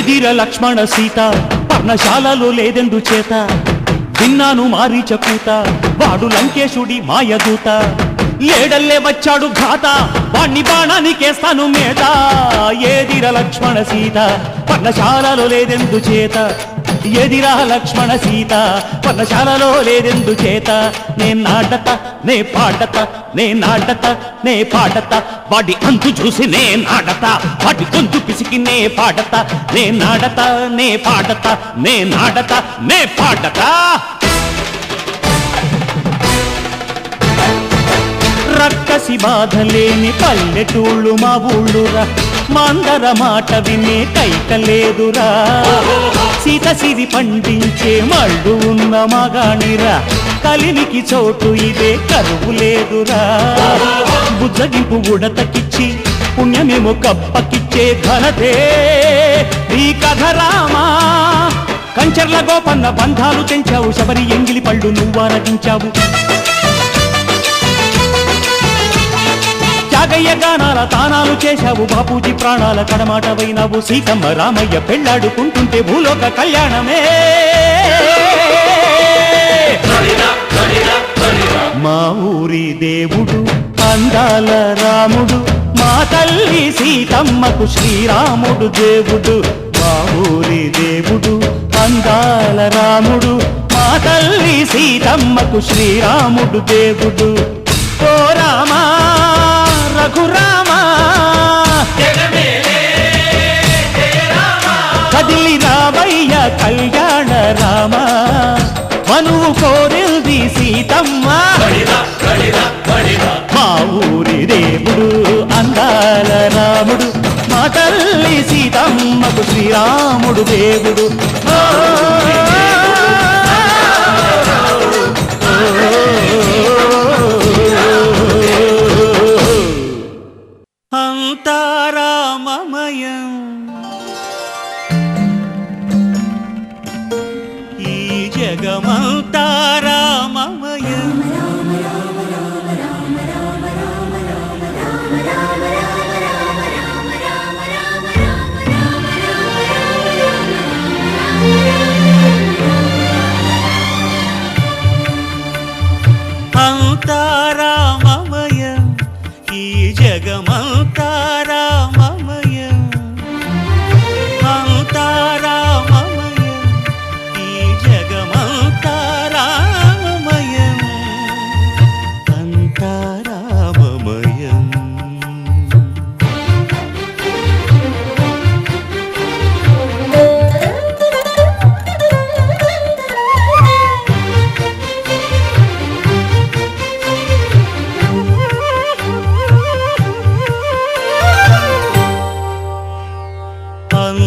ఏదిర లక్ష్మణ సీత పర్ణశాలలో లేదెందు చేత విన్నాను మారీచ కూత వాడు లంకేశుడి మాయదూత లేడల్లే వచ్చాడు ఘాత వాణ్ణి బాణానికేస్తాను మేత ఏదిర లక్ష్మణ సీత పర్ణశాలలో లేదెందు చేత ఎదిరా లక్ష్మణ సీత పర్ణశాలలో లేదెందు చేత నే నాటత నే పాడత నే నాటత నే పాడత వాడి అంతు చూసి నే నాడత వాడి గొంతు పిసికి నే పాడత నే నాడత నే పాడత నే నాడత నే పాడత రక్కసి బాధలేని పల్లెటూళ్ళు మా ఊళ్ళురా మందర మాట వినే కైకలేదురా సీత సిరి పండించే మళ్ళు ఉన్న మగాణిరా కలిమికి చోటు ఇదే కరువు లేదురా బుజ్జగింపు ఉడతకిచ్చి పుణ్యమేమో కప్పకిచ్చే ఘనతే ఈ కథ రామా కంచర్ల గోపన్న బంధాలు తెంచావు శబరి ఎంగిలి పళ్ళు నువ్వారగించావు త్యాగయ్య గానాల తానాలు చేశావు బాపూజీ ప్రాణాల కడమాట వైనావు సీతమ్మ రామయ్య పెళ్ళాడుకుంటుంటే భూలోక కళ్యాణమే మా ఊరి దేవుడు అందాల రాముడు మా తల్లి సీతమ్మకు శ్రీరాముడు దేవుడు మా ఊరి దేవుడు అందాల రాముడు మా తల్లి సీతమ్మకు శ్రీరాముడు దేవుడు ఓ రామా రఘురామా కదిలి రామయ్య కళ్యాణ రామ మనువు కోరిల్ది సీతమ్మ మా ఊరి దేవుడు అందాల రాముడు మా తల్లి సీతమ్మకు శ్రీరాముడు దేవుడు అంతారామమయం ఈ జగమంతారామమయం అంతారామమయం ఈ జగమంతారామమయం అంతారామమయం ఈ జగమంతారామమయం అంతారామమయం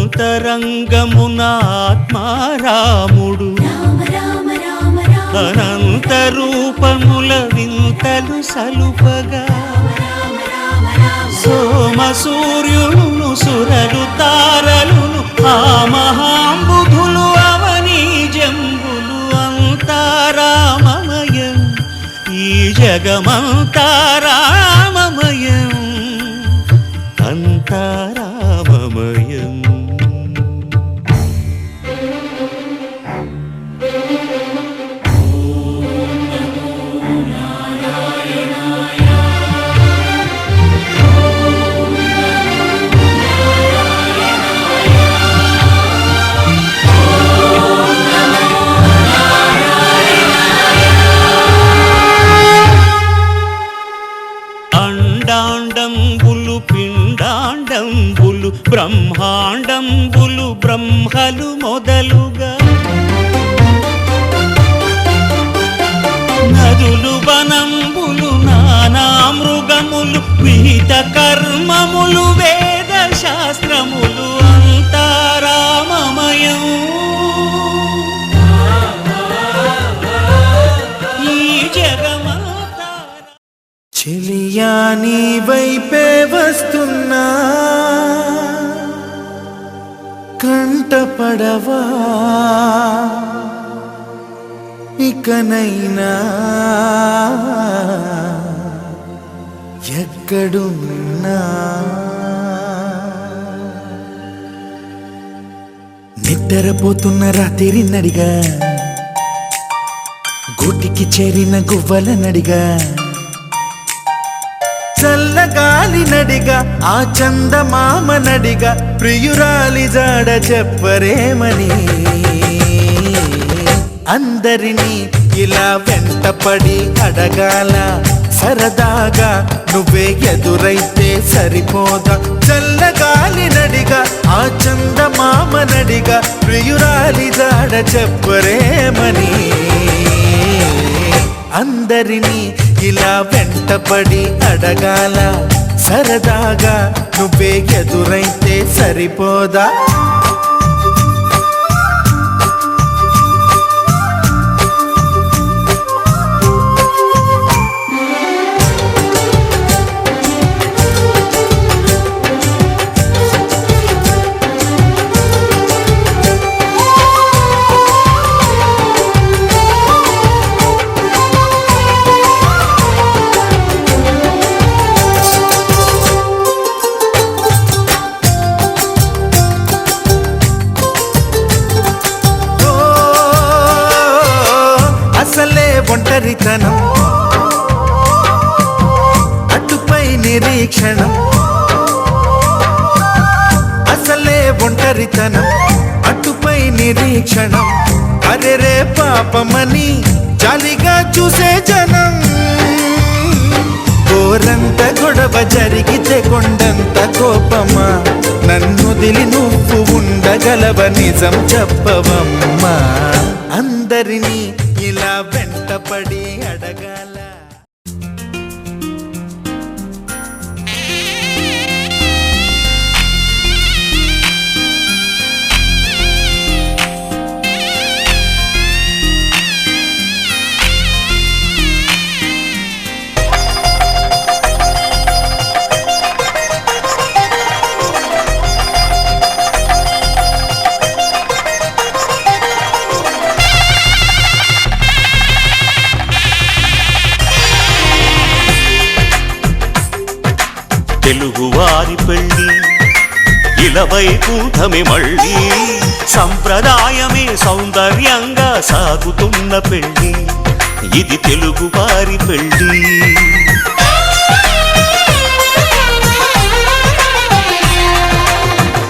అంతరంగమున ఆత్మారాముడు అనంత రూపముల వింతలు సలుపగా సోమ సూర్యులను సురలు తారలును ఆ మహాంబుధులు అవనీ జంబులు అంతారామమయం ఈ జగమంతారామమయం అంతారామమయం అండాండంబులు పిండాండంబులు బ్రహ్మాండంబులు బ్రహ్మలు మొదలుగా నదులు వనంబులు నానా మృగములు విహిత కర్మములు వేద శాస్త్రములు అంతారామమయం ఈ జగమంతా చెలియా నీ వైపే వస్తున్నా కంటపడవా ఇకనైనా ఎక్కడున్నా నివ్వెరపోతున్న రాత్రి నడిగా గూటికి చేరిన గువ్వల నడిగా చల్లగాలి నడిగా ఆ చందమామ నడిగా ప్రియురాలి జాడ చెప్పరేమని అందరినీ ఇలా వెంటపడి అడగాల సరదాగా నువ్వే ఎదురైతే సరిపోదా చల్లగాలి నడిగా ఆ చందమామ నడిగా ప్రియురాలి జాడ చెప్పరేమని అందరినీ ఇలా వెంటపడి అడగాల సరదాగా నువ్వే ఎదురైతే సరిపోదా ఒంటరితనం అటుపై నిరీక్షణం అసలే ఒంటరితనం అటుపై నిరీక్షణం అరెరే పాపమని జాలిగా చూసే జనం గోరంత గొడవ జరిగితే కొండంత కోపమా నన్నుదిలి నువ్వు ఉండగలవ నిజం చెప్పవమ్మా అందరినీ ఇలా వెంటపడి అడగాల తెలుగువారి పెళ్ళి ఇలవైకుంఠమే మళ్ళీ సంప్రదాయమే సౌందర్యంగా సాగుతున్న పెళ్ళి ఇది తెలుగువారి పెళ్ళి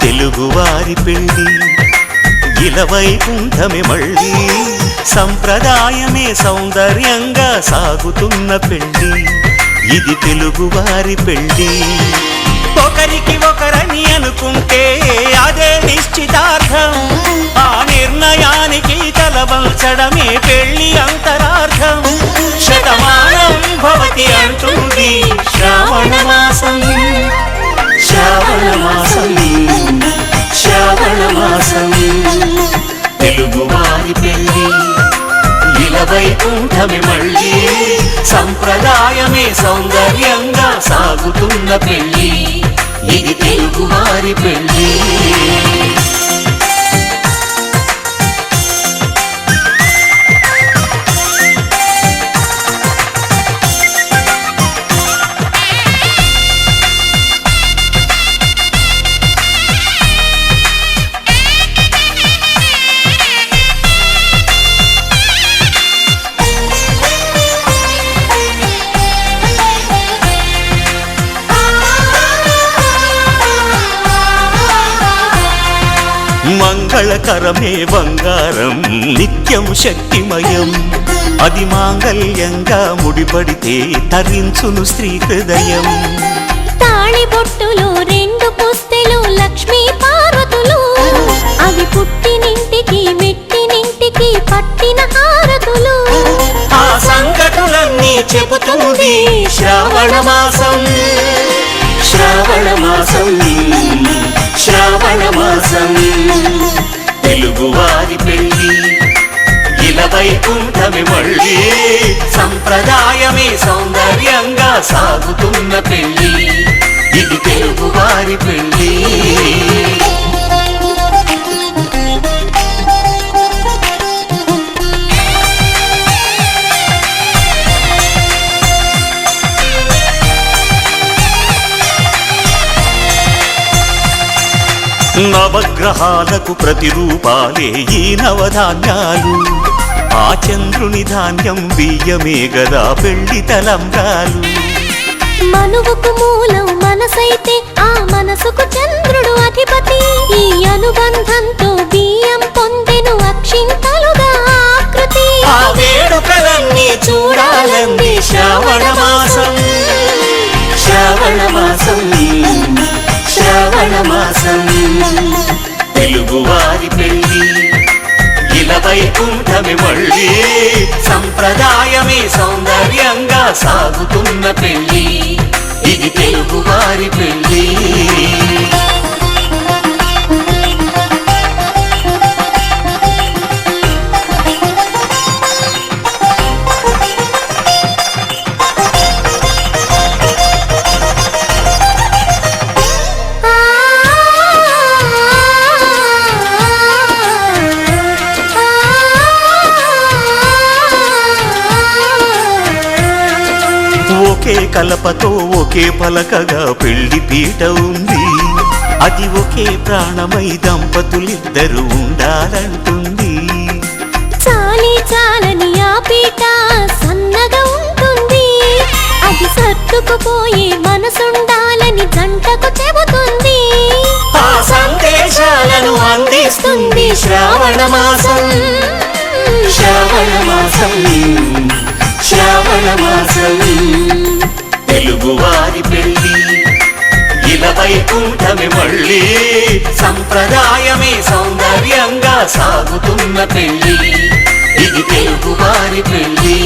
తెలుగువారి పెళ్ళి ఇలవైకుంఠమే మళ్ళీ సంప్రదాయమే సౌందర్యంగా సాగుతున్న పెళ్ళి ఇది తెలుగువారి పెళ్ళి ఒకరికి ఒకరని అనుకుంటే అదే నిశ్చితార్థం ఆ నిర్ణయానికి తలవంచడమే పెళ్ళి అంతరార్థం శతమానం భవతి అంటుంది శ్రావణ మాసం శ్రావణ మాసం శ్రావణ మాసం తెలుగువారి పెళ్ళి ఇలవైకుంఠమే మళ్ళీ సంప్రదాయమే సౌందర్యంగా సాగుతున్న పెళ్ళి ఇది తెలుగువారి పెళ్ళి మంగళకరమే బంగారం నిత్యం శక్తిమయం అది మాంగళ్యంగా ముడిపడితే తరించును స్త్రీ హృదయం తాళిబొట్టులో రెండు పుస్తెలు లక్ష్మీ పార్వతులు అవి పుట్టినింటికి మెట్టినింటికి పట్టిన హారతులు ఆ సంగతులన్నీ చెబుతుంది శ్రావణ మాసం శ్రావణ మాసం శ్రావణ మాసం తెలుగువారి పెళ్ళి ఇలవైకుంఠమే మళ్ళీ సంప్రదాయమే సౌందర్యంగా సాగుతున్న పెళ్ళి ఇది తెలుగువారి పెళ్ళి నవగ్రహాలకు ప్రతిరూపాలే ఈ నవధాన్యాలు ఆ చంద్రుని ధాన్యం బియ్యమే గదా పెళ్లి తలంబ్రాలు మనువుకు మూలం మనసైతే ఆ మనసుకు చంద్రుడు అధిపతి ఈ అనుబంధంతో బియ్యం పొందెను అక్షింతలుగా ఆకృతి ఆ వేడుకలన్నీ చూడాలంది శ్రావణ మాసం శ్రావణ మాసం శ్రావణ మాసం తెలుగువారి పెళ్లి ఇలా వైకుంఠమే మళ్ళీ సంప్రదాయమే సౌందర్యంగా సాగుతున్న పెళ్లి ఇది తెలుగువారి పెళ్లి ఒకే కలపతో ఒకే పలకగా పెళ్లి పీట ఉంది అది ఒకే ప్రాణమై దంపతులిద్దరూ ఉండాలంటుంది చాలి చాలని ఆ పీట సన్నగా ఉంటుంది అది సర్దుకుపోయే మనసుండాలని జంటకు చెబుతుంది ఆ సందేశాలను అందిస్తుంది శ్రావణ మాసం శ్రావణ మాసం శ్రావణ మాసం తెలుగువారి పెళ్లి ఇలా వైకుంఠమే మళ్ళీ సంప్రదాయమే సౌందర్యంగా సాగుతున్న పెళ్లి ఇది తెలుగువారి పెళ్లి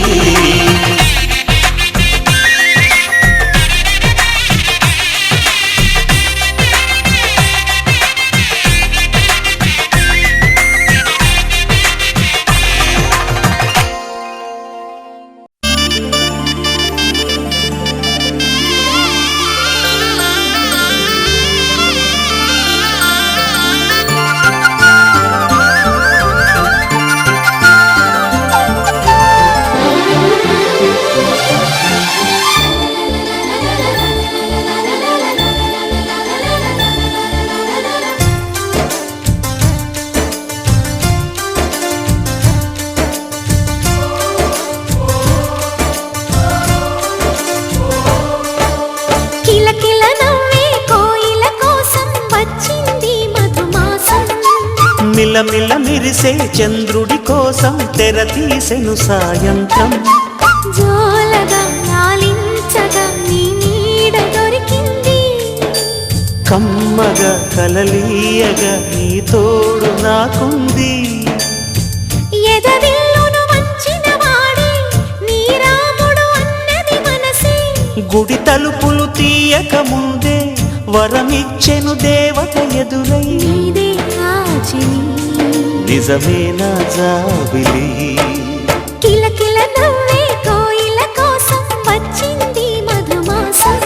మిలమిల మిరిసే చంద్రుడి కోసం తెర తీసెను సాయంత్రం జోలగా లాలించగా నీ నీడ దొరికింది కమ్మగా కలలీయగా నీ తోడు నాకుంది ఎదవిల్లును వంచిన వాడే నీ రాముడు అన్నది మనసే గుడి తలుపులు తీయక ముందే వరమిచ్చెను దేవత ఎదురై నీదే ఆచిని నిజమే నా జాబిలి కిలకిల నవ్వే కోయిల కోసం వచ్చింది మధుమాసం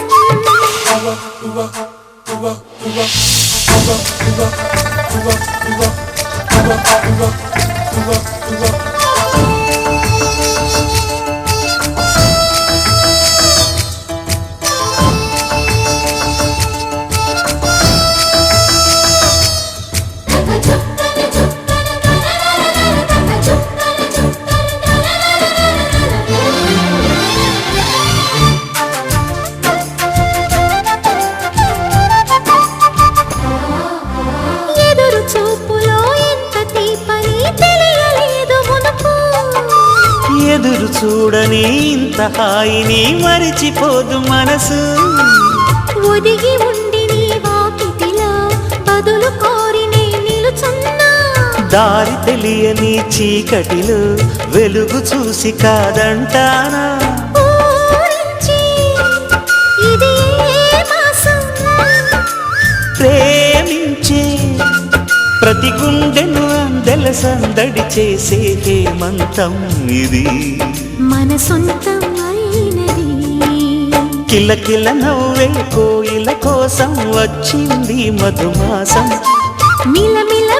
ఎదురు చూడని ఇంత హాయిని మరిచిపోదు మనసు ఒదిగి ఉండి నీ వాకిటిలో బదులు కోరి నే నిలుచున్నా దారి తెలియని చీకటిలో వెలుగు చూసి కాదంటానా ఊరించి ఇది ఏ మాసం ప్రేమించే ప్రతి గుండెను అందెల సందడి చేసే హేమంతం ఇది మన సొంతం అయినది కిలకిల నవ్వే కోయిల కోసం వచ్చింది మధుమాసం మిలమిల